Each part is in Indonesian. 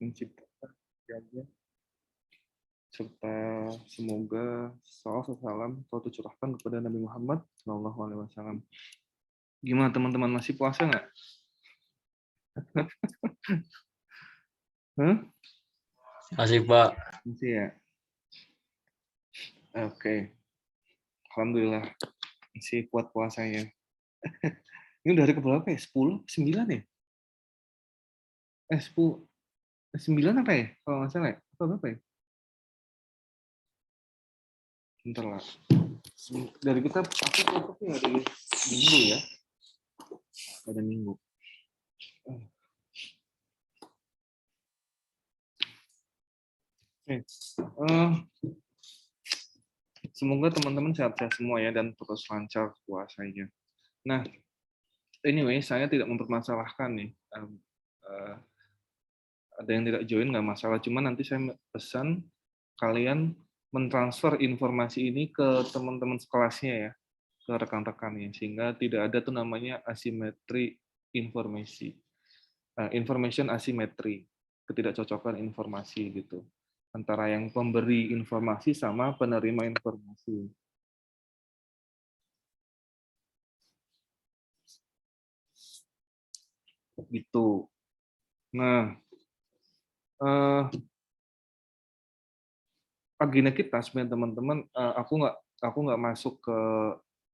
menciptakan jaga serta semoga salam tercurahkan kepada Nabi Muhammad SAW. Gimana teman-teman, masih puasa nggak? Huh? Masih, Pak. Masih ya? Oke. Alhamdulillah. Masih kuat puasanya. Ini udah hari keberapa ya? 10? 9 ya? 10. 9 apa ya? Kalau nggak salah ya? Apa berapa ya? Bentar lah. Dari kita, aku puasanya dari minggu ya. Pada minggu. Oke. Semoga teman-teman sehat-sehat semua ya dan terus lancar puasanya. Nah, anyway, saya tidak mempermasalahkan nih. Ada yang tidak join nggak masalah, cuma nanti saya pesan kalian mentransfer informasi ini ke teman-teman sekelasnya ya, ke rekan-rekannya, sehingga tidak ada tuh namanya asimetri informasi, information asymmetry, ketidakcocokan informasi gitu, antara yang pemberi informasi sama penerima informasi. Gitu. Nah, agenda kita sebenarnya teman-teman, aku nggak masuk ke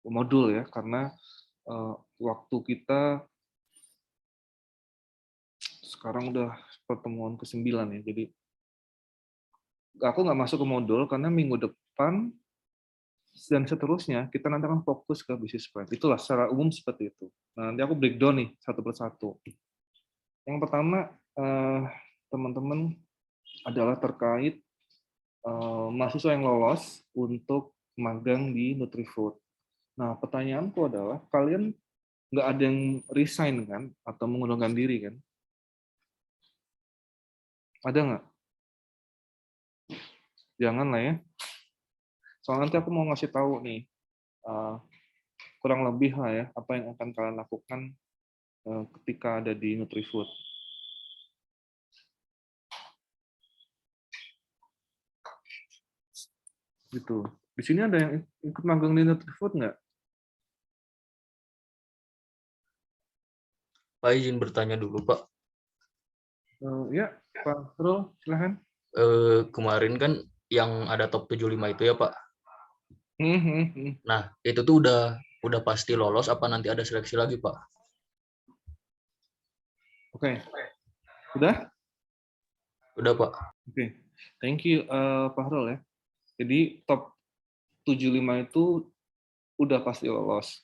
modul ya, karena waktu kita sekarang udah pertemuan ke-9 ya, jadi aku nggak masuk ke modul karena minggu depan dan seterusnya kita nanti akan fokus ke bisnis plan. Itulah secara umum seperti itu. Nah, nanti aku breakdown nih satu persatu. Yang pertama, teman-teman, adalah terkait mahasiswa yang lolos untuk magang di Nutrifood. Nah, pertanyaanku adalah, kalian nggak ada yang resign kan, atau mengundurkan diri kan? Ada nggak? Jangan lah ya. Soalnya nanti aku mau ngasih tahu nih, kurang lebih lah ya, apa yang akan kalian lakukan ketika ada di Nutrifood. Gitu. Di sini ada yang ikut magang di Nutrifood nggak? Pak izin bertanya dulu, Pak. Ya, Pak Rul, silahkan. Kemarin kan yang ada top 75 itu ya, Pak. Hmm. Nah, itu tuh udah pasti lolos apa nanti ada seleksi lagi, Pak? Oke. Udah? Udah, Pak. Oke. Thank you, Pak Rul ya. Jadi top 75 itu udah pasti lolos.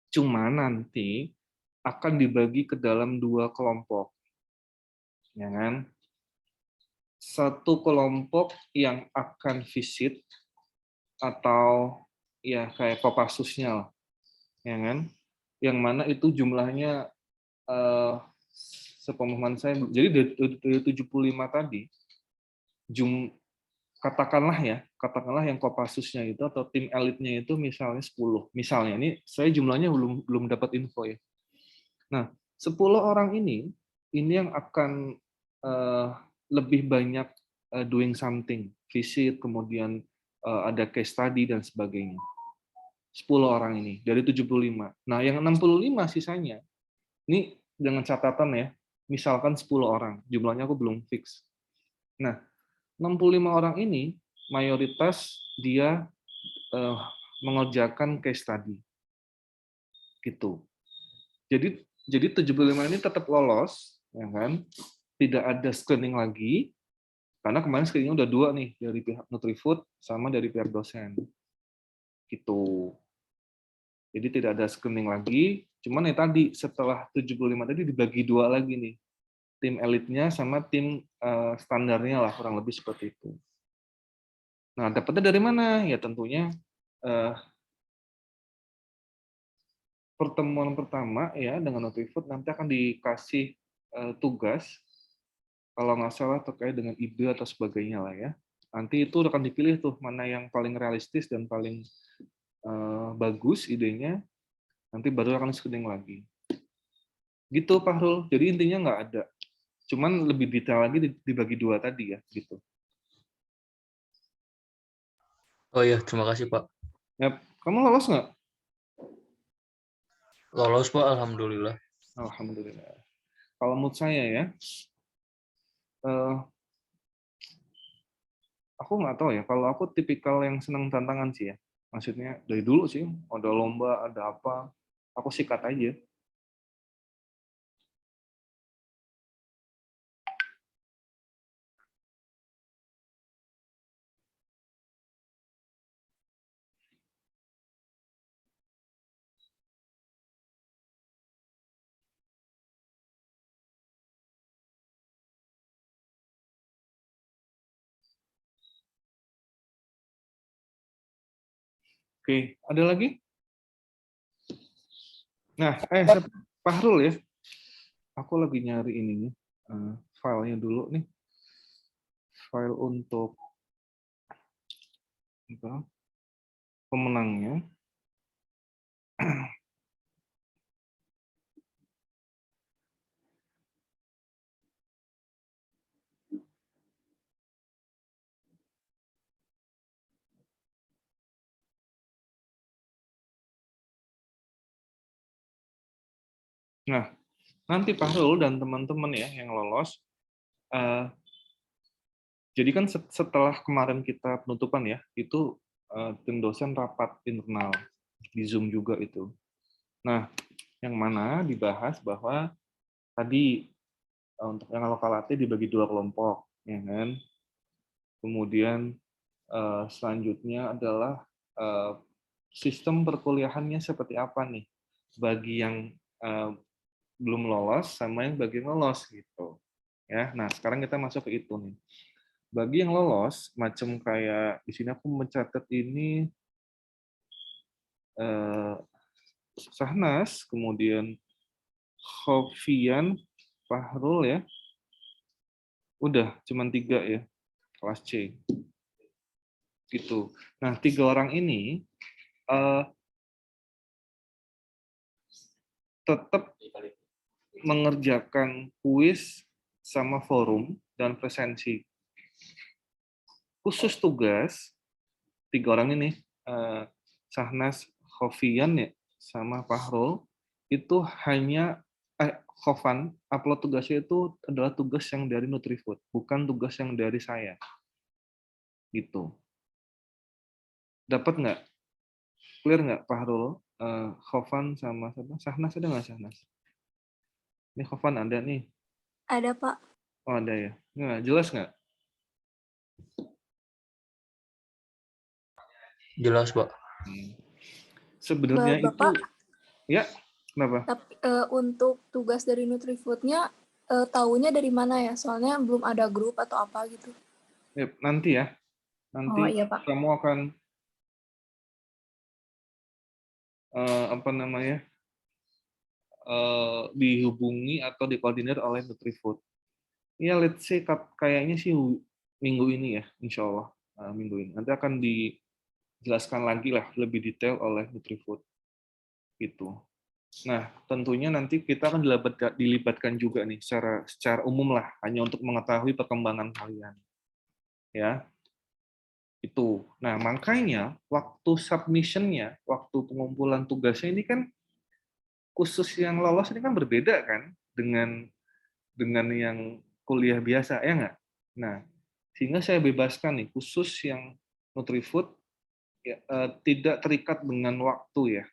Cuma nanti akan dibagi ke dalam 2 kelompok. Ya kan? Satu kelompok yang akan visit atau ya kayak Kopassusnya lah, ya kan? Yang mana itu jumlahnya sepemahaman saya, jadi dari 75 tadi, katakanlah yang Kopassusnya itu atau tim elitnya itu misalnya 10. Misalnya ini saya jumlahnya belum dapat info ya. Nah, 10 orang ini yang akan lebih banyak doing something, visit, kemudian ada case study dan sebagainya. 10 orang ini dari 75. Nah, yang 65 sisanya, ini dengan catatan ya, misalkan 10 orang, jumlahnya aku belum fix. Nah, 65 orang ini mayoritas dia mengerjakan case study. Gitu. Jadi 75 ini tetap lolos, ya kan? Tidak ada screening lagi, karena kemarin screeningnya udah 2 nih, dari pihak Nutrifood sama dari pihak dosen. Gitu. Jadi tidak ada screening lagi, cuman ya tadi setelah 75 tadi dibagi 2 lagi nih. Tim elitnya sama tim standarnya lah, kurang lebih seperti itu. Nah, dapatnya dari mana? Ya tentunya pertemuan pertama ya dengan Nutrifood nanti akan dikasih tugas, kalau nggak salah terkait dengan ide atau sebagainya lah ya. Nanti itu akan dipilih tuh mana yang paling realistis dan paling bagus idenya, nanti baru akan screening lagi. Gitu Pak Rul. Jadi intinya nggak ada Cuman lebih detail lagi dibagi 2 tadi ya, gitu. Oh iya, terima kasih Pak. Ya, kamu lolos nggak? Lolos Pak, alhamdulillah. Alhamdulillah. Kalau menurut saya ya, eh, aku nggak tahu ya. Kalau aku tipikal yang senang tantangan sih ya. Maksudnya dari dulu sih, ada lomba, ada apa, aku sikat aja. Oke, ada lagi? Nah, Fahrul ya. Aku lagi nyari ini nih, filenya dulu nih. File untuk apa, pemenangnya. Nah, nanti Fahrul dan teman-teman ya yang lolos, jadi kan setelah kemarin kita penutupan ya, itu tim dosen rapat internal di Zoom juga itu. Nah, yang mana dibahas bahwa tadi untuk yang lokalate dibagi 2 kelompok, ya kan? Kemudian selanjutnya adalah sistem perkuliahannya seperti apa nih bagi yang belum lolos sama yang bagi yang lolos gitu. Ya, nah sekarang kita masuk ke itu nih. Bagi yang lolos, macam kayak di sini aku mencatat ini Sahnas, kemudian Khofian, Fahrul ya, udah cuman 3 ya kelas C gitu. Nah 3 orang ini tetap mengerjakan kuis sama forum dan presensi. Khusus tugas 3 orang ini, Sahnas, Khofian ya, sama Fahrul, itu hanya Khofan, upload tugasnya itu adalah tugas yang dari Nutrifood, bukan tugas yang dari saya. Gitu. Dapat nggak? Clear nggak, Fahrul? Khofan sama Sahnas ada nggak Sahnas? Ini Khofan ada nih. Ada, Pak. Oh ada ya. Nggak, jelas nggak? Jelas Pak. Sebenarnya itu, Bapak, ya kenapa? tapi untuk tugas dari Nutrifood-nya tahunya dari mana ya? Soalnya belum ada grup atau apa gitu. Ya, nanti ya. Oh Nanti iya, Pak. kamu akan apa namanya, dihubungi atau dikoordinir oleh Nutrifood. Ya, let's say kayaknya sih minggu ini ya, insya Allah minggu ini. Nanti akan dijelaskan lagi lah lebih detail oleh Nutrifood. Gitu. Nah, tentunya nanti kita akan dilibatkan juga nih secara umum lah, hanya untuk mengetahui perkembangan kalian. Ya, itu. Nah, makanya waktu submission-nya, waktu pengumpulan tugasnya ini kan khusus yang lolos ini kan berbeda kan dengan yang kuliah biasa ya nggak? Nah, sehingga saya bebaskan nih khusus yang Nutrifood ya, tidak terikat dengan waktu ya.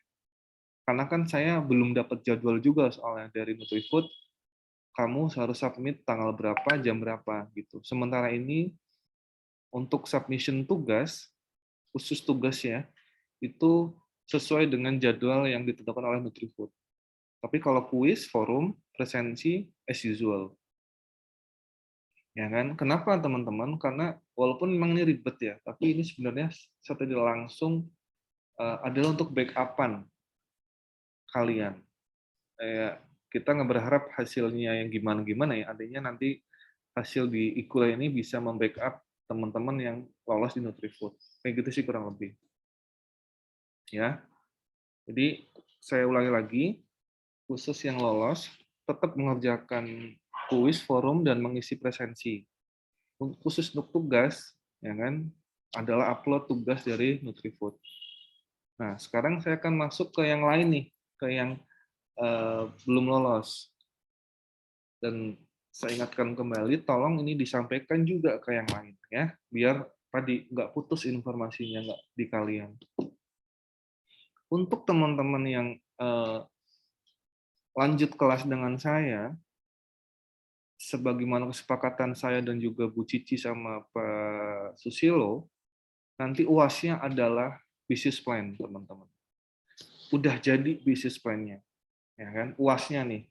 Karena kan saya belum dapat jadwal juga soalnya dari Nutrifood, kamu harus submit tanggal berapa, jam berapa gitu. Sementara ini untuk submission tugas, khusus tugas ya, itu sesuai dengan jadwal yang ditetapkan oleh Nutrifood. Tapi kalau kuis, forum, presensi, as usual. Ya kan? Kenapa teman-teman? Karena walaupun memang ini ribet ya, tapi ini sebenarnya secara tidak langsung adalah untuk backup-an kalian. Kita nggak berharap hasilnya yang gimana-gimana ya, artinya nanti hasil di Ikula ini bisa membackup teman-teman yang lolos di Nutrifood. Kayak gitu sih kurang lebih. Ya. Jadi saya ulangi lagi, khusus yang lolos tetap mengerjakan kuis, forum, dan mengisi presensi. Khusus untuk tugas, ya kan, adalah upload tugas dari Nutrifood. Nah, sekarang saya akan masuk ke yang lain nih, ke yang belum lolos. Dan saya ingatkan kembali, tolong ini disampaikan juga ke yang lain, ya, biar tadi nggak putus informasinya nggak di kalian. Untuk teman-teman yang lanjut kelas dengan saya, sebagaimana kesepakatan saya dan juga Bu Cici sama Pak Susilo, nanti UAS-nya adalah business plan, teman-teman. Udah jadi business plan-nya, ya kan? UAS-nya nih.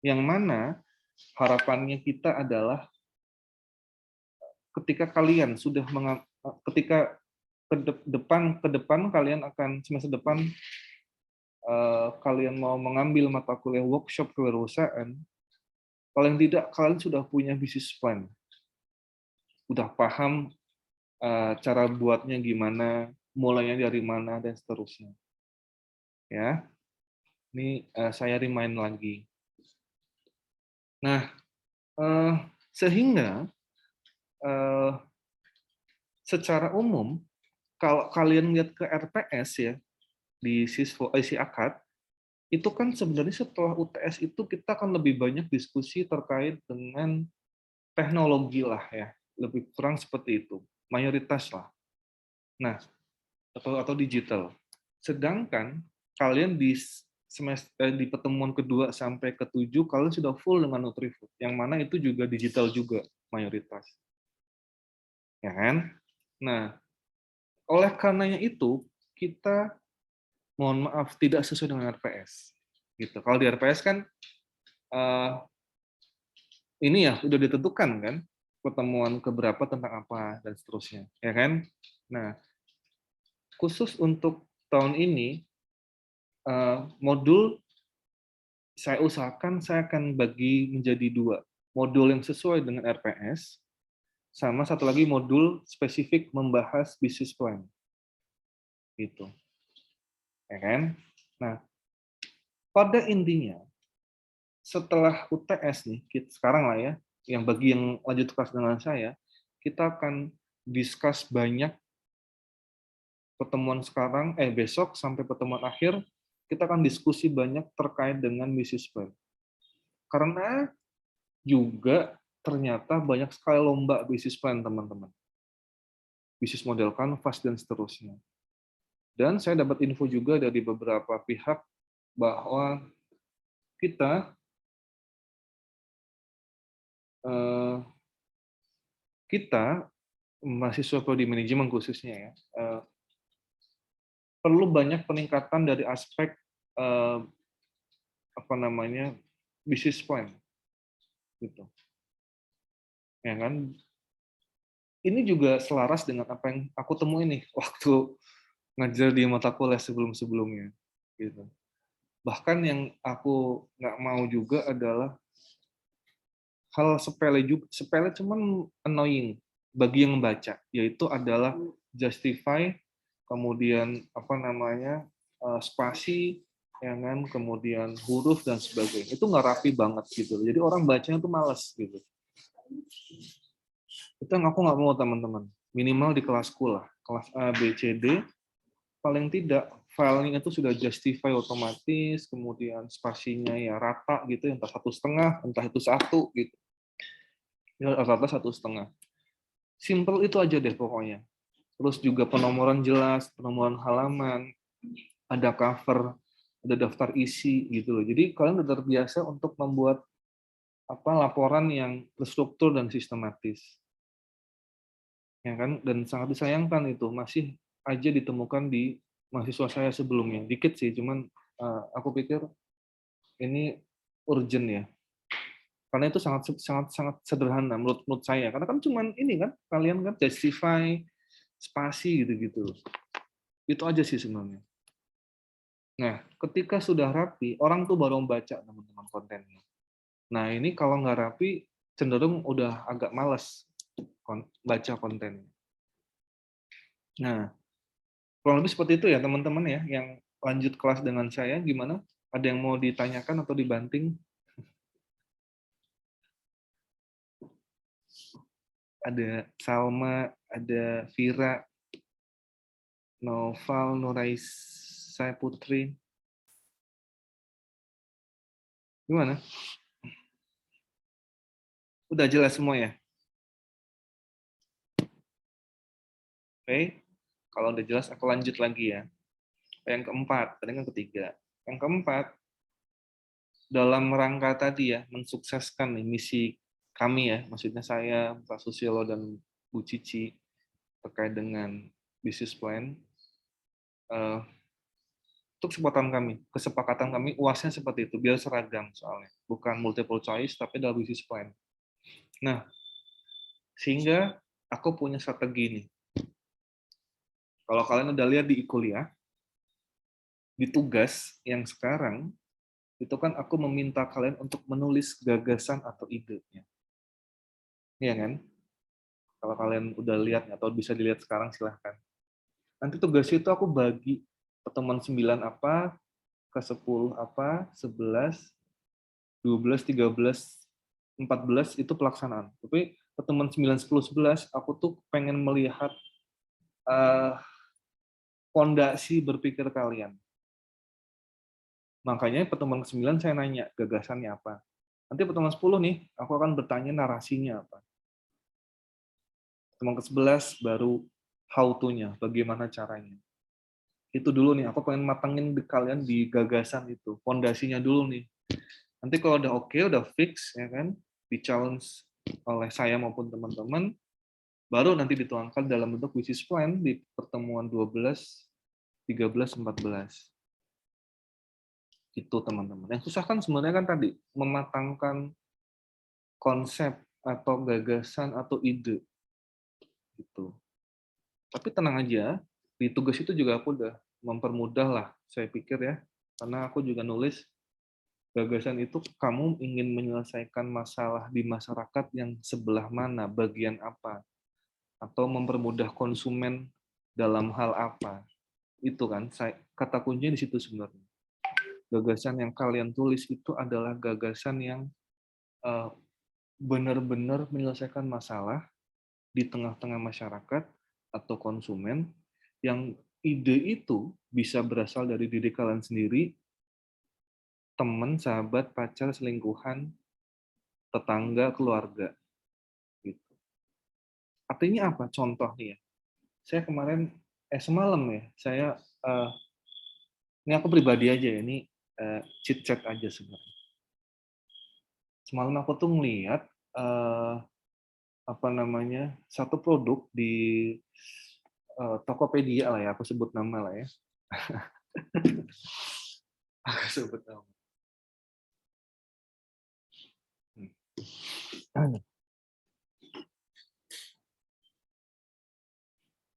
Yang mana harapannya kita adalah ketika kalian sudah ketika ke depan kalian akan semester depan kalian mau mengambil mata kuliah workshop kewirausahaan, paling tidak kalian sudah punya business plan, udah paham cara buatnya gimana, mulainya dari mana dan seterusnya. Ya, ini saya remind lagi. Nah, sehingga secara umum kalau kalian lihat ke RPS ya di si akad, itu kan sebenarnya setelah UTS itu kita akan lebih banyak diskusi terkait dengan teknologi lah ya, lebih kurang seperti itu, mayoritas lah. Nah, atau digital. Sedangkan kalian di di pertemuan kedua sampai ketujuh kalian sudah full dengan Nutrifood, yang mana itu juga digital juga mayoritas, ya kan? Nah, oleh karenanya itu kita mohon maaf tidak sesuai dengan RPS, gitu. Kalau di RPS kan ini ya udah ditentukan kan pertemuan keberapa tentang apa dan seterusnya, ya kan? Nah, khusus untuk tahun ini modul saya usahakan saya akan bagi menjadi 2. Modul yang sesuai dengan RPS, sama satu lagi modul spesifik membahas business plan. Gitu. Ya kan? Nah, pada intinya, setelah UTS nih, sekarang lah ya, yang bagi yang lanjut kelas dengan saya, kita akan discuss banyak pertemuan sekarang, besok sampai pertemuan akhir, kita akan diskusi banyak terkait dengan business plan. Karena juga ternyata banyak sekali lomba bisnis plan, teman-teman. Bisnis model kanvas dan seterusnya. Dan saya dapat info juga dari beberapa pihak bahwa kita mahasiswa prodi manajemen khususnya ya, perlu banyak peningkatan dari aspek bisnis plan. Gitu. Ya kan? Ini juga selaras dengan apa yang aku temuin nih waktu ngajar di mata kuliah sebelum-sebelumnya. Gitu. Bahkan yang aku nggak mau juga adalah hal sepele cuman annoying bagi yang membaca, yaitu adalah justify, kemudian spasi, ya kan, kemudian huruf dan sebagainya. Itu nggak rapi banget gitu. Jadi orang bacanya tuh malas gitu. Itu yang aku nggak mau, teman-teman. Minimal di kelasku lah, kelas A, B, C, D, paling tidak filenya itu sudah justify otomatis, kemudian spasinya ya rata gitu, entah 1,5, entah itu 1 gitu. Ya, rata-rata 1,5. Simple itu aja deh pokoknya. Terus juga penomoran jelas, penomoran halaman, ada cover, ada daftar isi gitu loh. Jadi kalian udah terbiasa untuk membuat laporan yang terstruktur dan sistematis. Ya kan? Dan sangat disayangkan itu masih aja ditemukan di mahasiswa saya sebelumnya. Dikit sih, cuman aku pikir ini urgent ya. Karena itu sangat sederhana menurut saya. Karena kan cuman ini kan, kalian kan justify, spasi gitu-gitu. Itu aja sih sebenarnya. Nah, ketika sudah rapi, orang tuh baru membaca, teman-teman, kontennya. Nah, ini kalau nggak rapi, cenderung udah agak malas baca kontennya. Nah, kurang lebih seperti itu ya, teman-teman ya, yang lanjut kelas dengan saya, gimana? Ada yang mau ditanyakan atau dibanting? ada Salma, ada Vira, Noval, Nuraisa Putri. Gimana? Udah jelas semua ya? Oke, kalau udah jelas aku lanjut lagi ya. Yang keempat, tadi kan ketiga. Yang keempat, dalam rangka tadi ya, mensukseskan nih misi kami ya, maksudnya saya, Pak Susilo, dan Bu Cici, terkait dengan business plan, untuk kesepakatan kami, UASnya seperti itu, biar seragam soalnya. Bukan multiple choice, tapi dalam business plan. Nah, sehingga aku punya strategi nih. Kalau kalian udah lihat di kuliah, di tugas yang sekarang, itu kan aku meminta kalian untuk menulis gagasan atau idenya. Iya kan? Kalau kalian udah lihat atau bisa dilihat sekarang, silahkan. Nanti tugas itu aku bagi pertemuan 9 apa, ke 10 apa, 11, 12, 13, 14 itu pelaksanaan. Tapi pertemuan 9, 10, 11 aku tuh pengen melihat fondasi berpikir kalian. Makanya pertemuan ke-9 saya nanya gagasannya apa. Nanti pertemuan 10 nih, aku akan bertanya narasinya apa. Pertemuan ke-11 baru how to-nya, bagaimana caranya. Itu dulu nih, aku pengen matengin di kalian di gagasan itu, fondasinya dulu nih. Nanti kalau udah oke, udah fix, ya kan, di-challenge oleh saya maupun teman-teman, baru nanti dituangkan dalam bentuk business plan di pertemuan 12, 13, 14. Itu teman-teman. Yang susah kan sebenarnya kan tadi, mematangkan konsep atau gagasan atau ide. Gitu. Tapi tenang aja, di tugas itu juga aku udah mempermudah lah, saya pikir ya. Karena aku juga nulis, gagasan itu kamu ingin menyelesaikan masalah di masyarakat yang sebelah mana, bagian apa, atau mempermudah konsumen dalam hal apa. Itu kan, kata kuncinya di situ sebenarnya. Gagasan yang kalian tulis itu adalah gagasan yang benar-benar menyelesaikan masalah di tengah-tengah masyarakat atau konsumen, yang ide itu bisa berasal dari diri kalian sendiri, teman, sahabat, pacar, selingkuhan, tetangga, keluarga. Gitu. Artinya apa? Contohnya, saya kemarin, semalam ya, saya, ini aku pribadi aja ya, ini chit-chat aja sebenarnya. Semalam aku tuh ngeliat, apa namanya, satu produk di Tokopedia lah ya, aku sebut nama lah ya. Aku sebut nama.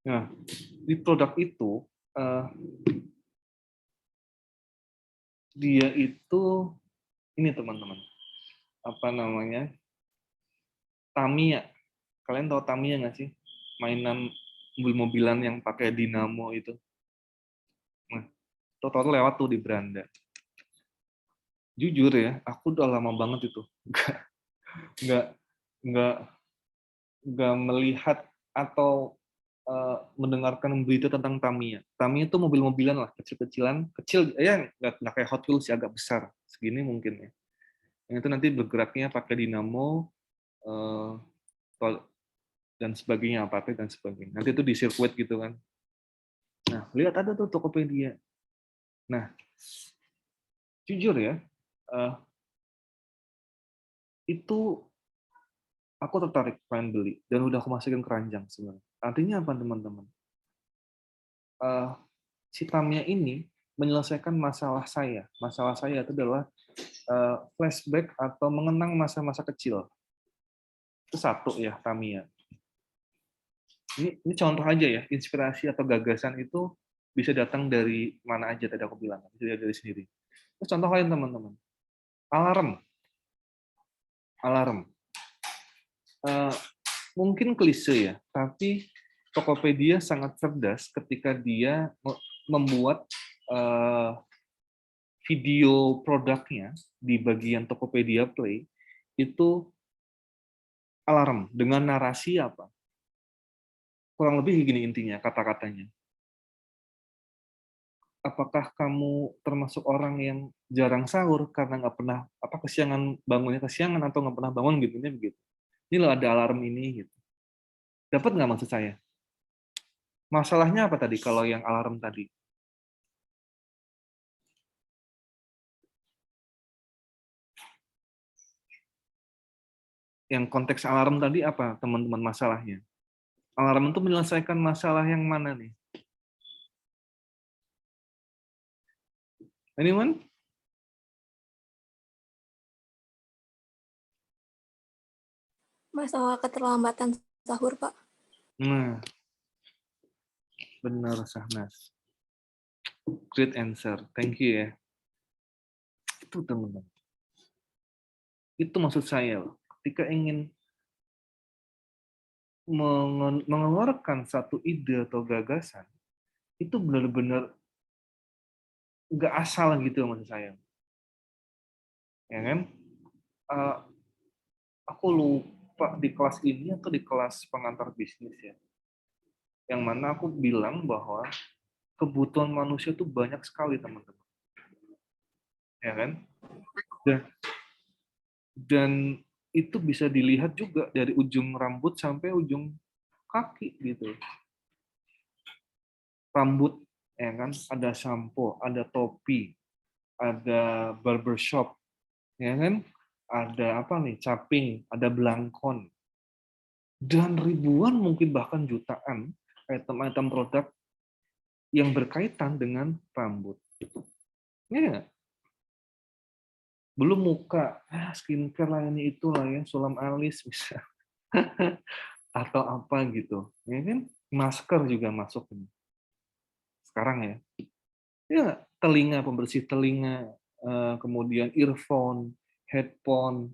Nah, di produk itu, dia itu, ini teman-teman, apa namanya, Tamiya. Kalian tahu Tamiya nggak sih? Mainan mobil-mobilan yang pakai dinamo itu. Nah, total lewat tuh di beranda. Jujur ya, aku udah lama banget itu nggak nggak nggak melihat atau mendengarkan berita tentang Tamiya. Tamiya itu mobil-mobilan lah, kecil-kecilan, kecil ya, nggak kayak Hot Wheels sih, agak besar, segini mungkin ya. Yang itu nanti bergeraknya pakai dinamo dan sebagainya, apa dan sebagainya. Nanti itu di sirkuit gitu kan. Nah, lihat ada tuh Tokopedia. Nah, jujur ya, itu aku tertarik pengen beli dan udah aku masukin keranjang sebenarnya. Artinya apa teman-teman? Si Tamiya ini menyelesaikan masalah saya. Masalah saya itu adalah flashback atau mengenang masa-masa kecil. Itu satu ya Tamiya. Ini contoh aja ya, inspirasi atau gagasan itu bisa datang dari mana aja tadi aku bilang, bisa dari sendiri. Terus contoh lain teman-teman, alarm. Mungkin klise ya, tapi Tokopedia sangat cerdas ketika dia membuat video produknya di bagian Tokopedia Play itu alarm dengan narasi apa? Kurang lebih gini intinya, kata-katanya. Apakah kamu termasuk orang yang jarang sahur karena nggak pernah kesiangan, bangunnya kesiangan, atau nggak pernah bangun gitu, ini begitu. Ini loh ada alarm ini gitu. Dapat nggak maksud saya? Masalahnya apa tadi kalau yang alarm tadi? Yang konteks alarm tadi apa, teman-teman, masalahnya? Alarm itu menyelesaikan masalah yang mana nih? Anyone? Masalah keterlambatan sahur, Pak. Nah, benar, Sahnas. Great answer. Thank you ya. Itu teman-teman. Itu maksud saya loh. Ketika ingin mengeluarkan satu ide atau gagasan, itu benar-benar nggak asal gitu maksud saya. Ya kan? Eh, aku lupa di kelas ini atau di kelas pengantar bisnis ya. Yang mana aku bilang bahwa kebutuhan manusia itu banyak sekali, teman-teman. Ya kan? Dan itu bisa dilihat juga dari ujung rambut sampai ujung kaki gitu. Rambut, ya kan, ada sampo, ada topi, ada barbershop, ya kan, ada apa nih, caping, ada belangkon, dan ribuan mungkin bahkan jutaan item-item produk yang berkaitan dengan rambut. Ya, belum muka, skincare lah, ini itulah ya, sulam alis bisa, atau apa gitu, ya kan, masker juga masuk ini sekarang ya. Ya, telinga, pembersih telinga, kemudian earphone, headphone,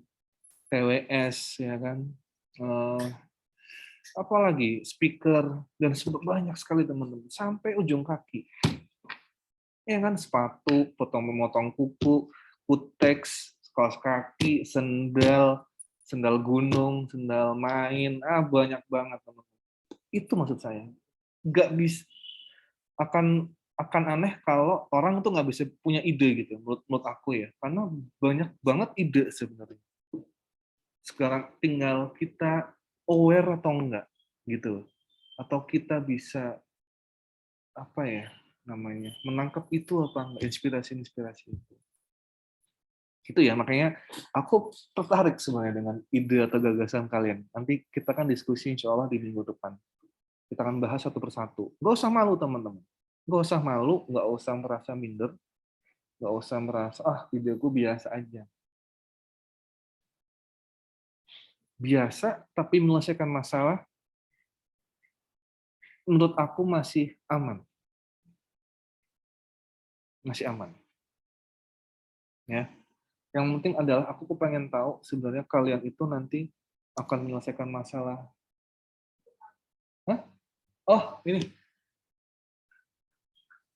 TWS, ya kan, apalagi speaker, dan banyak sekali teman-teman, sampai ujung kaki. Ya kan, sepatu, potong-memotong kuku, kutex, kaos kaki, sendal, sendal gunung, sendal main, banyak banget teman-teman. Itu maksud saya. Nggak bisa, akan aneh kalau orang tuh nggak bisa punya ide gitu, menurut aku ya, karena banyak banget ide sebenarnya. Sekarang tinggal kita aware atau enggak gitu, atau kita bisa apa ya namanya, menangkap itu apa enggak, inspirasi itu ya. Makanya aku tertarik sebenarnya dengan ide atau gagasan kalian. Nanti kita kan diskusi insya Allah di minggu depan. Kita akan bahas satu persatu. Nggak usah malu teman-teman. Nggak usah malu, nggak usah merasa minder, nggak usah merasa ideku biasa aja. Biasa tapi menyelesaikan masalah, menurut aku masih aman. Masih aman. Ya. Yang penting adalah aku pengen tahu sebenarnya kalian itu nanti akan menyelesaikan masalah. Hah? Oh, ini.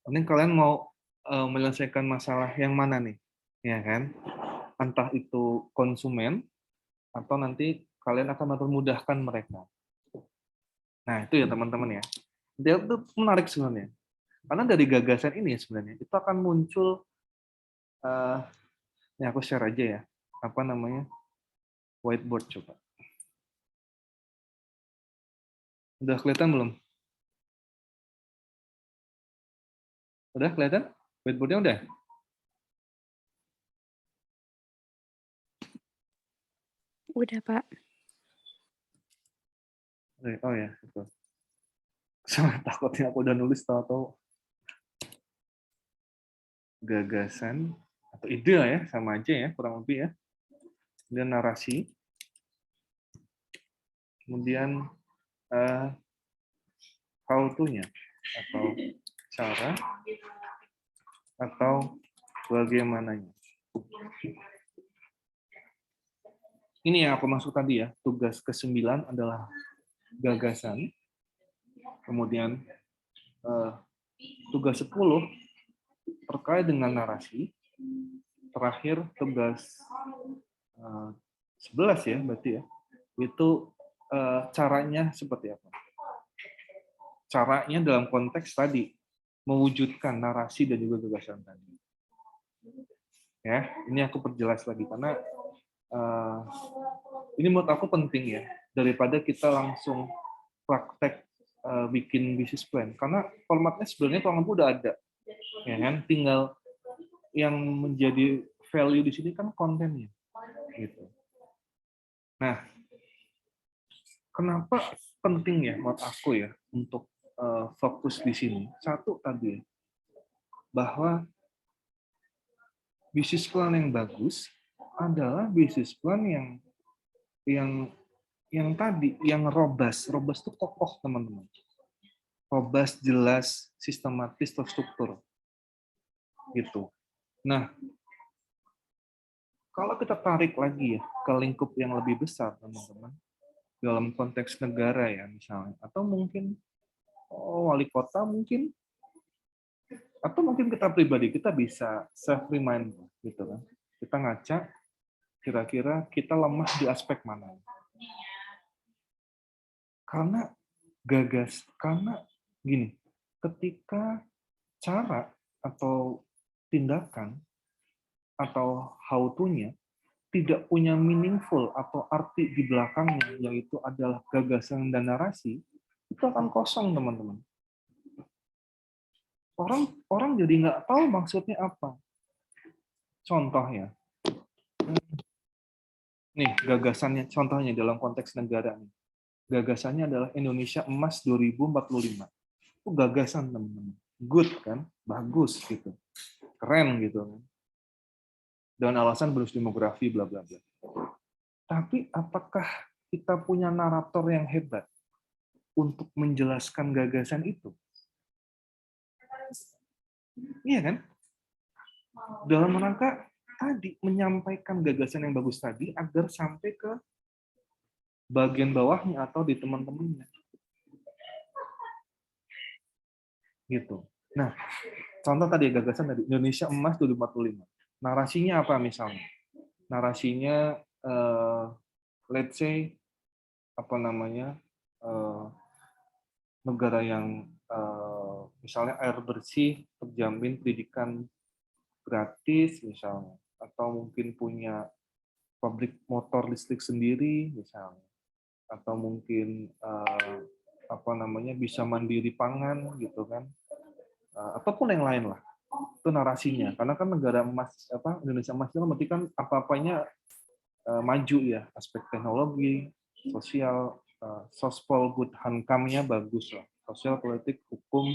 Nanti kalian mau menyelesaikan masalah yang mana nih? Ya kan? Entah itu konsumen atau nanti kalian akan mempermudahkan mereka. Nah, itu ya teman-teman ya. Dia itu menarik sebenarnya. Karena dari gagasan ini sebenarnya itu akan muncul, ini aku share aja ya, apa namanya, whiteboard coba. Udah kelihatan belum? Udah kelihatan? Whiteboardnya udah? Udah, Pak. Oh ya, itu. Sama takutnya aku udah nulis tahu-tahu gagasan atau ide ya, sama aja ya, kurang lebih ya. Kemudian narasi, kemudian how to-nya atau cara atau bagaimananya. Ini yang aku maksud tadi ya, tugas ke-9 adalah gagasan, kemudian tugas 10 terkait dengan narasi, terakhir tugas 11 ya berarti ya, Itu caranya seperti apa? Caranya dalam konteks tadi mewujudkan narasi dan juga gagasan tadi. Ya, ini aku perjelas lagi karena ini menurut aku penting ya, daripada kita langsung praktek bikin bisnis plan, karena formatnya sebenarnya kurang lebih udah ada, ya kan? Tinggal yang menjadi value di sini kan kontennya, gitu. Nah, kenapa penting ya menurut aku ya untuk fokus di sini? Satu tadi bahwa bisnis plan yang bagus adalah bisnis plan yang tadi yang robust itu kokoh teman-teman, robust, jelas, sistematis, terstruktur gitu. Nah, kalau kita tarik lagi ya ke lingkup yang lebih besar teman-teman, dalam konteks negara ya misalnya, atau mungkin wali kota mungkin, atau mungkin kita pribadi, kita bisa self remind gitu kan, kita ngaca kira-kira kita lemah di aspek mana. Karena gini, ketika cara atau tindakan atau how to-nya tidak punya meaningful atau arti di belakangnya, yaitu adalah gagasan dan narasi, itu akan kosong teman-teman. Orang jadi nggak tahu maksudnya apa. Contohnya, nih gagasannya, contohnya dalam konteks negara nih. Gagasannya adalah Indonesia Emas 2045. Itu gagasan teman-teman. Good kan? Bagus gitu. Keren gitu kan. Dan alasan bonus demografi bla bla bla. Tapi apakah kita punya narator yang hebat untuk menjelaskan gagasan itu? Iya kan? Dalam rangka tadi menyampaikan gagasan yang bagus tadi agar sampai ke bagian bawahnya atau di teman-temannya. Gitu. Nah, contoh tadi gagasan dari Indonesia Emas 2045. Narasinya apa misalnya? Narasinya let's say apa namanya? Negara yang misalnya air bersih, terjamin pendidikan gratis misalnya, atau mungkin punya pabrik motor listrik sendiri misalnya, atau mungkin apa namanya bisa mandiri pangan gitu kan, ataupun yang lain lah. Itu narasinya, karena kan negara emas apa Indonesia emas itu berarti kan apa-apanya maju ya, aspek teknologi, sosial, sospol good hankam-nya bagus lah, sosial, politik, hukum,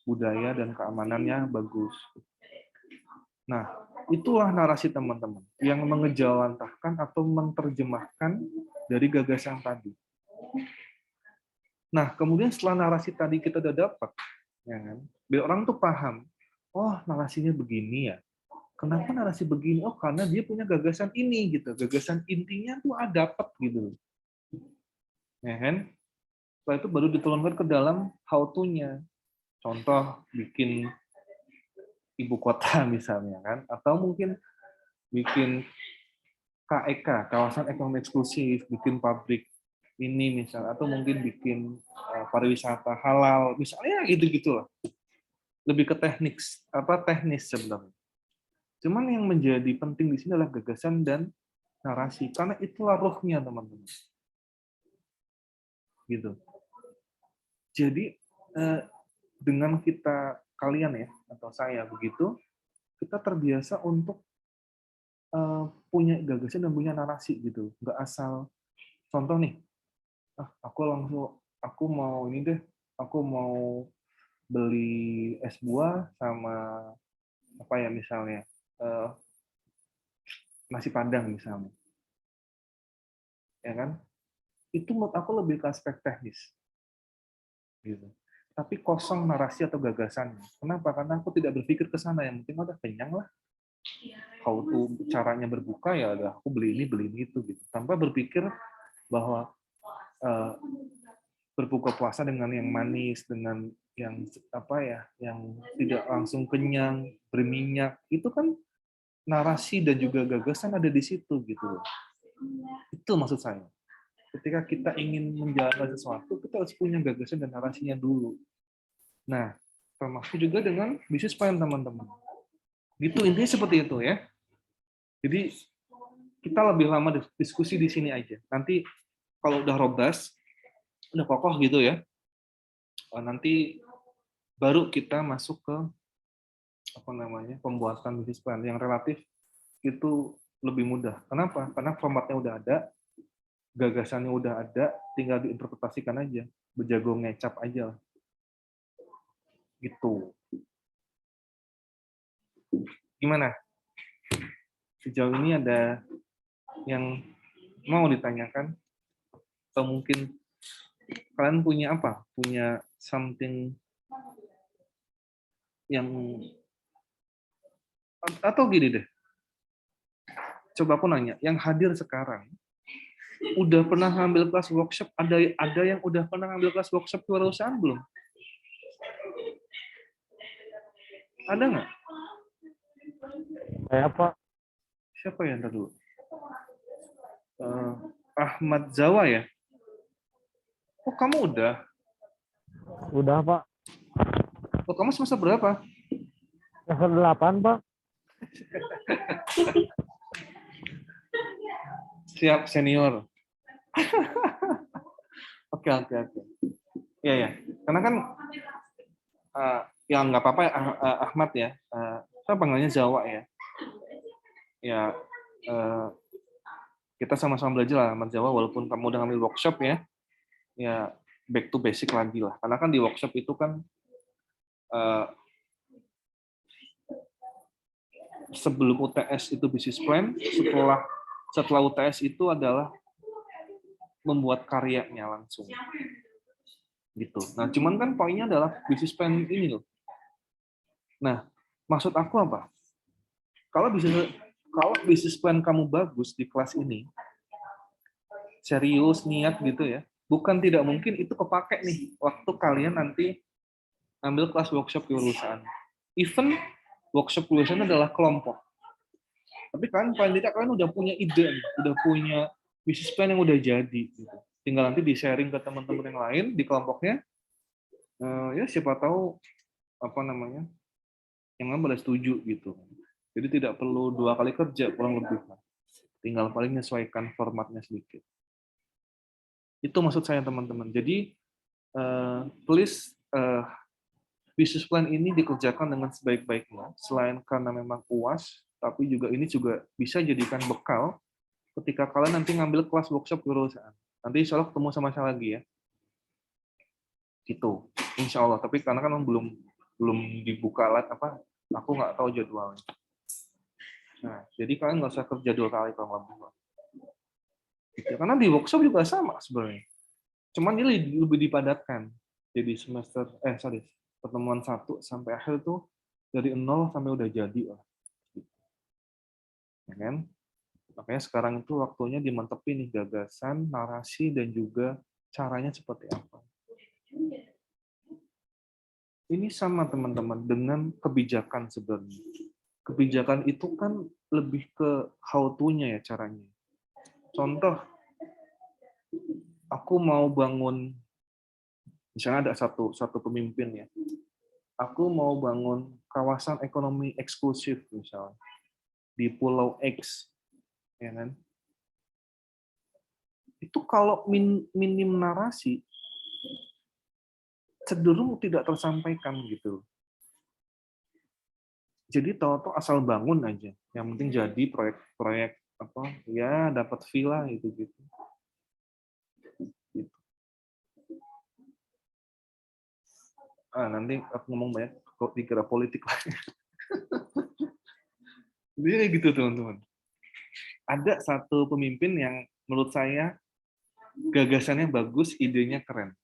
budaya dan keamanannya bagus. Nah, itulah narasi teman-teman yang mengejawantahkan atau menerjemahkan dari gagasan tadi. Nah, kemudian setelah narasi tadi kita udah dapat, ya kan? Biar orang tuh paham, oh narasinya begini ya. Kenapa narasi begini? Oh karena dia punya gagasan ini gitu. Gagasan intinya tuh dapat gitu. Ya kan? Setelah itu baru diturunkan ke dalam how to-nya. Contoh bikin ibu kota misalnya kan, atau mungkin bikin KEK, kawasan ekonomi eksklusif, bikin pabrik ini misalnya, atau mungkin bikin pariwisata halal misalnya, gitu-gitulah. Lebih ke teknis sebenarnya. Cuman yang menjadi penting di sini adalah gagasan dan narasi, karena itulah rohnya teman-teman. Gitu. Jadi dengan kalian ya atau saya begitu, kita terbiasa untuk punya gagasan dan punya narasi gitu, nggak asal. Contoh nih, aku mau ini deh, aku mau beli es buah sama apa ya misalnya nasi padang misalnya, ya kan? Itu menurut aku lebih ke aspek teknis, gitu. Tapi kosong narasi atau gagasannya. Kenapa? Karena aku tidak berpikir ke sana. Yang penting udah kenyang lah. How to caranya berbuka ya udah aku beli ini itu gitu. Tanpa berpikir bahwa berbuka puasa dengan yang manis, dengan yang apa ya, yang tidak langsung kenyang, berminyak, itu kan narasi dan juga gagasan ada di situ gitu loh. Itu maksud saya. ketika kita ingin menjalankan sesuatu, kita harus punya gagasan dan narasinya dulu. Nah, termasuk juga dengan bisnis plan teman-teman. Gitu intinya seperti itu ya. Jadi kita lebih lama diskusi di sini aja. Nanti kalau udah robust, udah kokoh gitu ya, nanti baru kita masuk ke pembuatan bisnis plan yang relatif itu lebih mudah. Kenapa? Karena formatnya udah ada, gagasannya udah ada, tinggal diinterpretasikan aja, berjago ngecap aja. Gitu. Gimana? Sejauh ini ada yang mau ditanyakan? Atau mungkin kalian punya apa? Punya something yang, atau gini deh, coba aku nanya, yang hadir sekarang udah pernah ngambil kelas workshop, ada yang udah pernah ngambil kelas workshop kewirausahaan belum? Ada nggak? Saya Pak, Siapa ya ntar dulu? Ahmad Zawa ya? Oh kamu udah? udah Pak. Oh kamu semester berapa? Level 8 Pak. Siap senior. Oke. Ya ya. Karena kan ya nggak apa-apa Ahmad ya. Saya panggilnya Zawa ya. Ya kita sama-sama belajar lah Ahmad Zawa, walaupun kamu udah ngambil workshop ya. Ya back to basic lagi lah. Karena kan di workshop itu kan sebelum UTS itu business plan, setelah UTS itu adalah membuat karyanya langsung. Gitu. Nah, cuman kan poinnya adalah business plan ini loh. Nah, maksud aku apa? Kalau business plan kamu bagus di kelas ini, serius, niat gitu ya, bukan tidak mungkin itu kepake nih waktu kalian nanti ambil kelas workshop kewirausahaan. Even workshop kewirausahaan adalah kelompok. Tapi kan paling tidak kalian udah punya ide, udah punya business plan yang udah jadi. Gitu. Tinggal nanti di-sharing ke teman-teman yang lain di kelompoknya. Ya siapa tahu yang lain pada setuju gitu. Jadi tidak perlu 2 kali kerja, kurang lebih. Tinggal paling menyesuaikan formatnya sedikit. Itu maksud saya teman-teman. Jadi please business plan ini dikerjakan dengan sebaik-baiknya. Selain karena memang UAS, tapi ini juga bisa jadikan bekal ketika kalian nanti ngambil kelas workshop kewirausahaan. Nanti insya Allah ketemu sama saya lagi ya. Gitu. Insya Allah. Tapi karena kan belum dibuka aku nggak tahu jadwalnya. Nah, jadi kalian nggak usah kerja 2 kali kalau lebih. Gitu. Karena di workshop juga sama sebenarnya. Cuman ini lebih dipadatkan. Jadi pertemuan 1 sampai akhir tuh dari 0 sampai udah jadi lah. Ya kan? Makanya sekarang itu waktunya dimantepin nih gagasan, narasi, dan juga caranya seperti apa. Ini sama teman-teman dengan kebijakan sebenarnya. Kebijakan itu kan lebih ke how to-nya ya caranya. Contoh, aku mau bangun, misalnya ada satu pemimpin ya, aku mau bangun kawasan ekonomi eksklusif misalnya di Pulau X, ya kan? Itu kalau minim narasi, cenderung tidak tersampaikan gitu. Jadi tahu-tahu asal bangun aja, yang penting jadi proyek ya dapat villa gitu. Nanti aku ngomong banyak kok dikira politik lah. Jadi gitu teman-teman. Ada satu pemimpin yang menurut saya gagasannya bagus, idenya keren.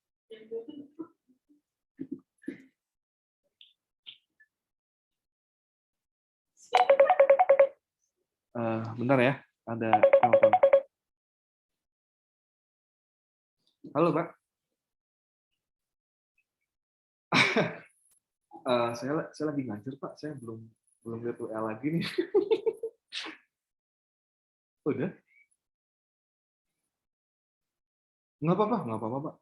Bentar ya, ada telepon. Halo Pak. Saya lagi ngajar Pak, saya belum lihat WA lagi nih. Udah? Nggak apa-apa, nggak apa-apa, Pak.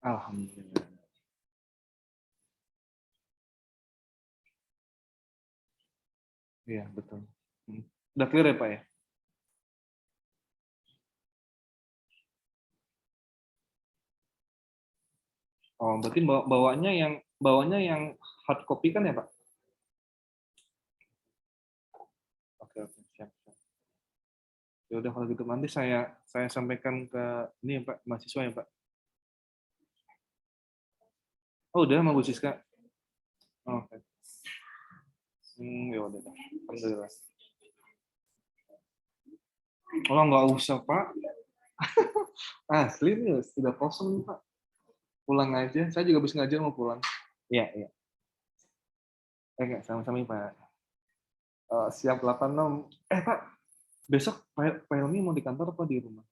Alhamdulillah. Iya, betul. Udah clear ya, Pak ya? Oh, berarti bawanya yang hard copy kan ya, Pak? Oke, oke, siap, siap. Ya udah kalau gitu nanti saya sampaikan ke ini ya, Pak, mahasiswa ya, Pak. Oh, udah sama Bu Siska. Oh, oke. Ya udah. Alhamdulillah. Oh, nggak usah, Pak. Asli nih, sudah kosong nih, Pak. Pulang aja. Saya juga habis ngajar mau pulang. Iya, iya. Enggak, sama-sama, Pak. Siap 86. Pak, besok filenya mau di kantor apa di rumah?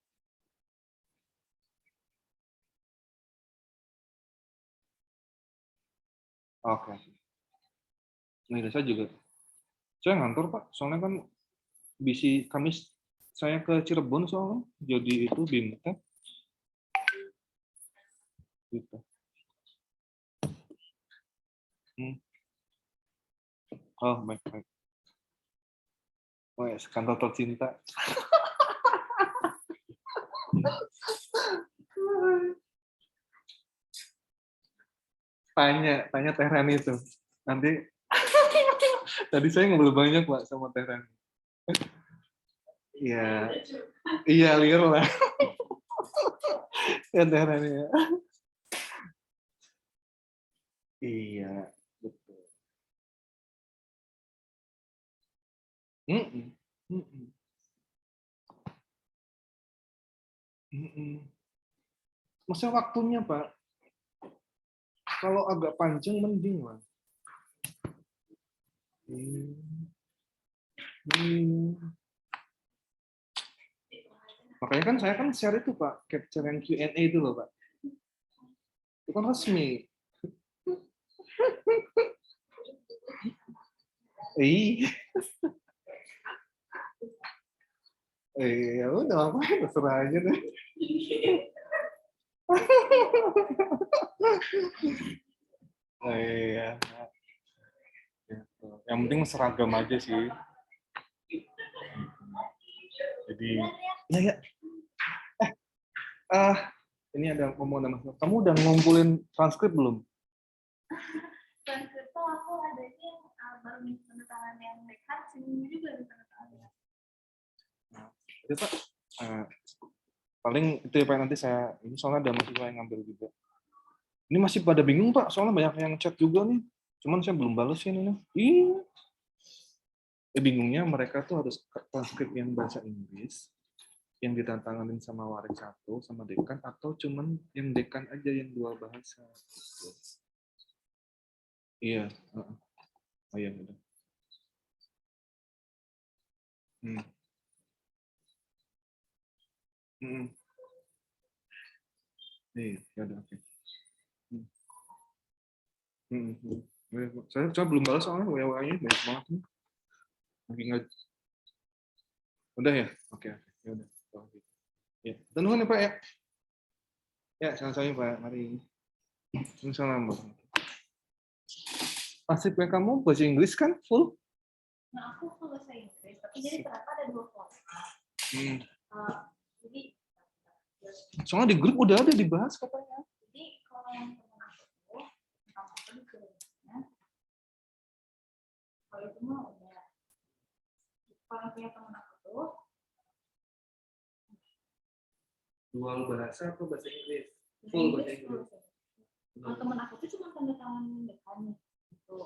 Oke. Nah, saya juga. Saya ngantor, Pak. Soalnya kan Kamis saya ke Cirebon soalnya. Jadi itu BIMTEK. Gitu. Oh, baik. Oh, ya, kantor tercinta. Tanya Teh Rani itu. Nanti tadi saya ngobrol banyak, Pak, sama Teh Rani. Iya. Iya, liar lah. Ya, Teh Rani ya. Iya, betul. Maksudnya waktunya, Pak. Kalau agak panjang mending lah. Makanya kan saya share itu, Pak, capture yang Q&A itu loh, Pak. Itu kan resmi. Ya udah apa, terserah aja deh. Iya. Yang penting seragam aja sih. Jadi, ya. Ini ada ngomong sama Mas. Kamu udah ngumpulin transkrip belum? Transkrip tuh aku adanya baru minta tanda tangan yang dekan, seminggu juga minta tanda tangan. Itu, Pak. Paling itu ya, Pak, nanti saya ini soalnya ada mahasiswa yang ngambil juga. Ini masih pada bingung, Pak, soalnya banyak yang chat juga nih. Cuman saya belum balesin ini. Bingungnya mereka tuh harus transkrip yang bahasa Inggris yang ditantanganin sama warik 1 sama dekan, atau cuman yang dekan aja yang 2 bahasa. Iya. Oh iya, udah. Iya, udah, oke. Saya belum balas soalnya WA-nya banyak banget nih. Lagi nggak. Udah ya? Oke. Ya udah. Ya, tenuhun ya, Pak ya. Ya, sama-sama, Pak. Mari. Assalamualaikum. Pasif kamu bahasa Inggris kan full? Nah, aku full bahasa Inggris, tapi jadi ternyata ada 2 format. Jadi soalnya di grup udah ada dibahas katanya. Jadi kalau yang teman aku dikirimnya, kalau itu mah udah. Kalau punya teman aku tuh Dual bahasa atau bahasa Inggris? full bahasa Inggris. Kalau teman aku tuh cuma tanda tangan dekannya itu.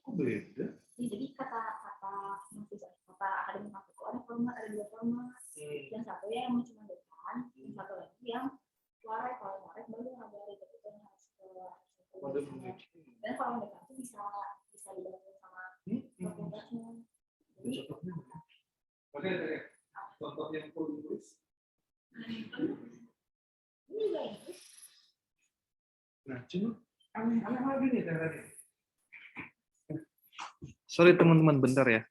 Kok beda? Jadi kata akademik aku ada format, ada 2 format. Yang satu ya yang cuma dekan, yang satu lagi yang warai. Kalau warai baru ada itu yang harus ke. Dan kalau dekan itu bisa dibantu sama fakultasnya. Jadi Oke. Contoh yang full Inggris. cuma aneh-aneh lagi nih tadi. Sorry teman-teman, bentar ya.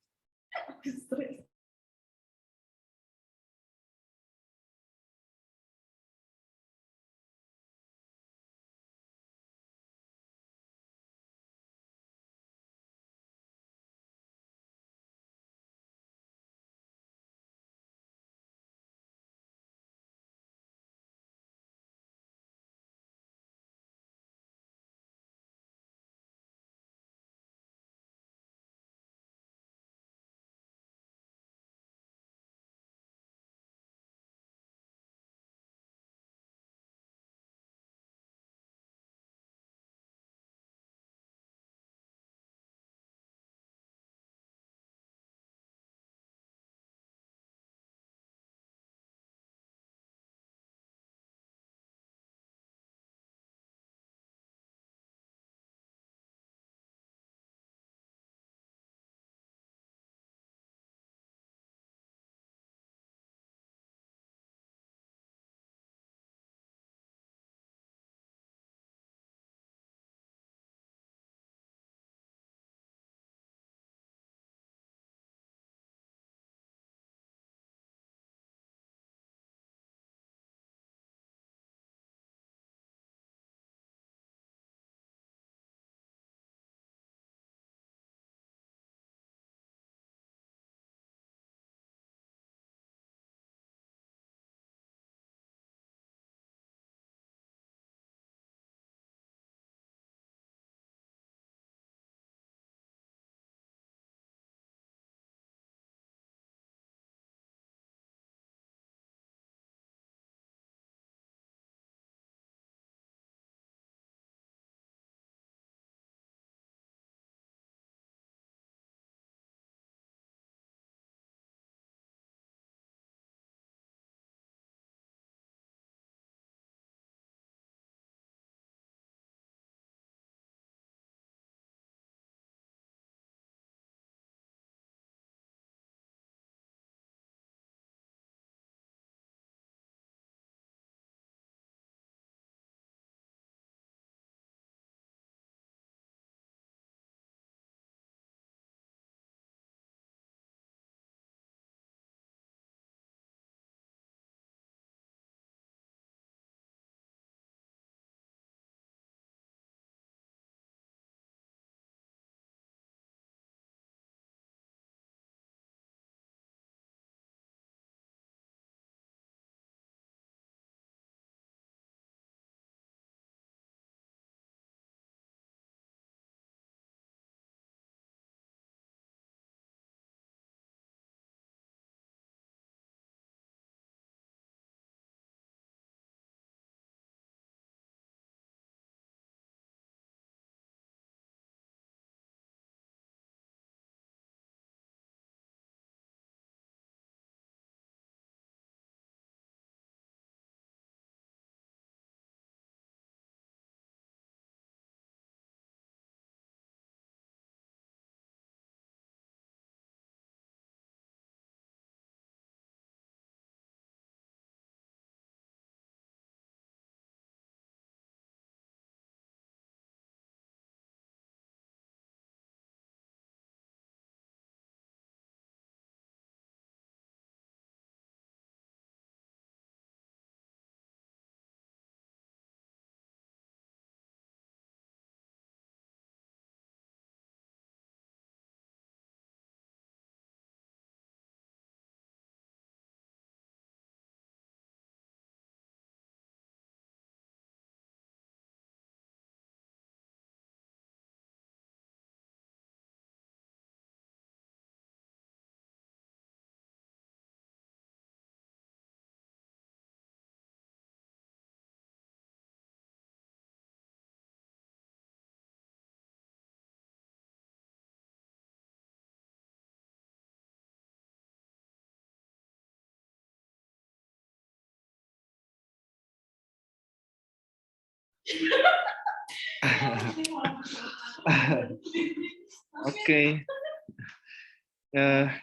Oke.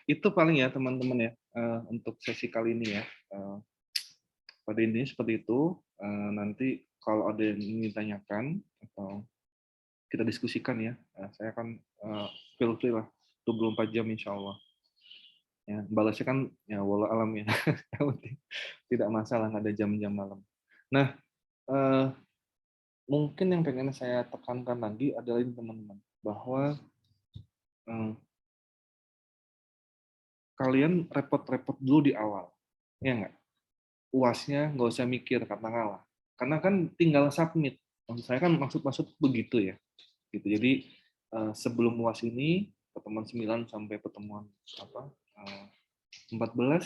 Itu paling ya teman-teman ya untuk sesi kali ini ya. Pada intinya seperti itu. Nanti kalau ada yang ingin ditanyakan, atau kita diskusikan ya. Saya akan feel free lah 24 jam insya Allah. Ya, balasnya kan ya walau alam ya. Yang penting tidak masalah nggak ada jam-jam malam. Nah, mungkin yang pengen saya tekankan lagi adalah ini teman-teman, bahwa kalian repot-repot dulu di awal, ya nggak? UASnya nggak usah mikir katakanlah, karena kan tinggal submit. Maksud saya kan maksud begitu ya. Gitu. Jadi sebelum UAS ini pertemuan 9 sampai pertemuan 14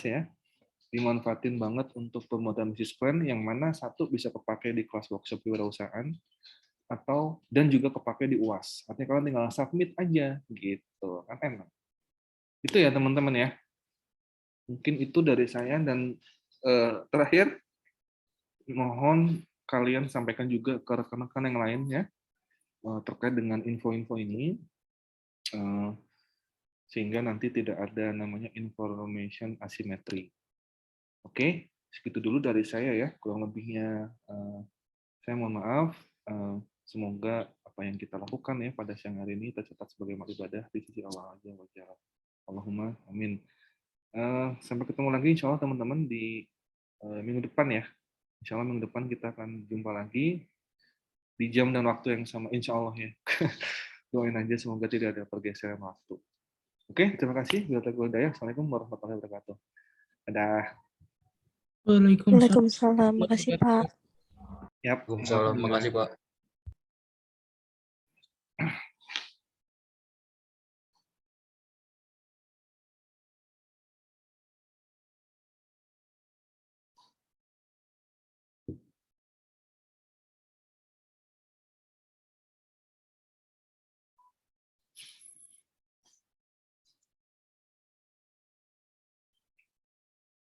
ya, dimanfaatin banget untuk pembuatan bisnis plan yang mana satu bisa kepakai di kelas workshop kewirausahaan dan juga kepakai di UAS. Artinya kalian tinggal submit aja gitu, kan enak. Itu ya teman-teman ya. Mungkin itu dari saya, dan terakhir mohon kalian sampaikan juga ke rekan-rekan yang lain ya terkait dengan info-info ini sehingga nanti tidak ada namanya information asymmetry. Oke, segitu dulu dari saya ya. Kurang lebihnya saya mohon maaf. Semoga apa yang kita lakukan ya pada siang hari ini tercatat sebagai amal ibadah di sisi Allah Azza wa Jalla. Allahumma amin. Sampai ketemu lagi insya Allah teman-teman di minggu depan ya. Insya Allah minggu depan kita akan jumpa lagi di jam dan waktu yang sama insya Allah ya. Doain aja semoga tidak ada pergeseran waktu. Oke, terima kasih. Assalamualaikum warahmatullahi wabarakatuh. Dadah. Waalaikumsalam. Makasih, Pak. Yap. Waalaikumsalam. Makasih, Pak.